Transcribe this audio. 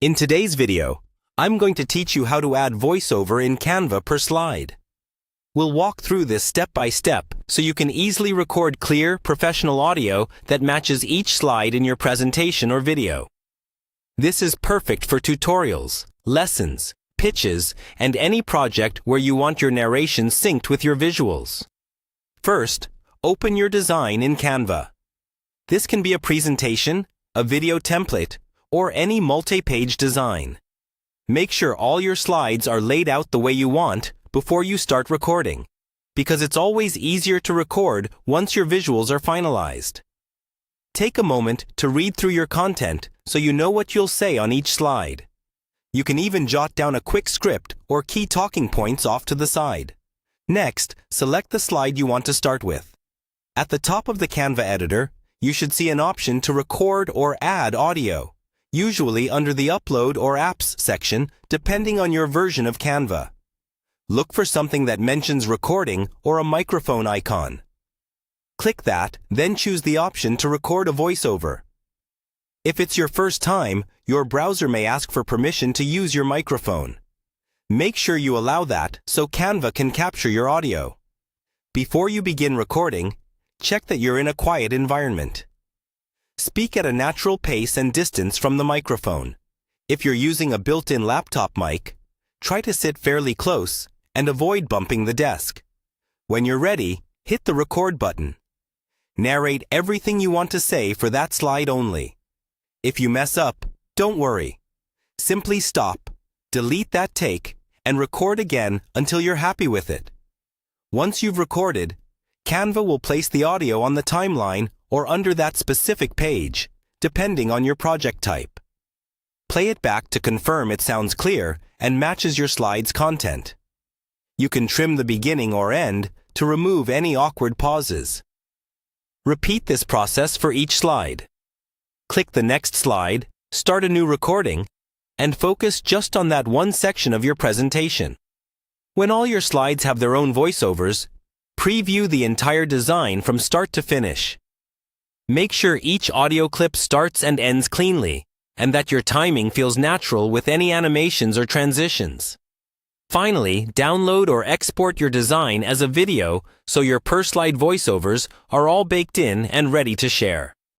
In today's video, I'm going to teach you how to add voiceover in Canva per slide. We'll walk through this step by step so you can easily record clear, professional audio that matches each slide in your presentation or video. This is perfect for tutorials, lessons, pitches, and any project where you want your narration synced with your visuals. First, open your design in Canva. This can be a presentation, a video template, or any multi-page design. Make sure all your slides are laid out the way you want before you start recording, because it's always easier to record once your visuals are finalized. Take a moment to read through your content so you know what you'll say on each slide. You can even jot down a quick script or key talking points off to the side. Next, select the slide you want to start with. At the top of the Canva editor, you should see an option to record or add audio, usually under the Upload or Apps section, depending on your version of Canva. Look for something that mentions recording or a microphone icon. Click that, then choose the option to record a voiceover. If it's your first time, your browser may ask for permission to use your microphone. Make sure you allow that so Canva can capture your audio. Before you begin recording, check that you're in a quiet environment. Speak at a natural pace and distance from the microphone. If you're using a built-in laptop mic, try to sit fairly close and avoid bumping the desk. When you're ready, hit the record button. Narrate everything you want to say for that slide only. If you mess up, don't worry. Simply stop, delete that take, and record again until you're happy with it. Once you've recorded, Canva will place the audio on the timeline or under that specific page, depending on your project type. Play it back to confirm it sounds clear and matches your slide's content. You can trim the beginning or end to remove any awkward pauses. Repeat this process for each slide. Click the next slide, start a new recording, and focus just on that one section of your presentation. When all your slides have their own voiceovers, preview the entire design from start to finish. Make sure each audio clip starts and ends cleanly, and that your timing feels natural with any animations or transitions. Finally, download or export your design as a video so your per-slide voiceovers are all baked in and ready to share.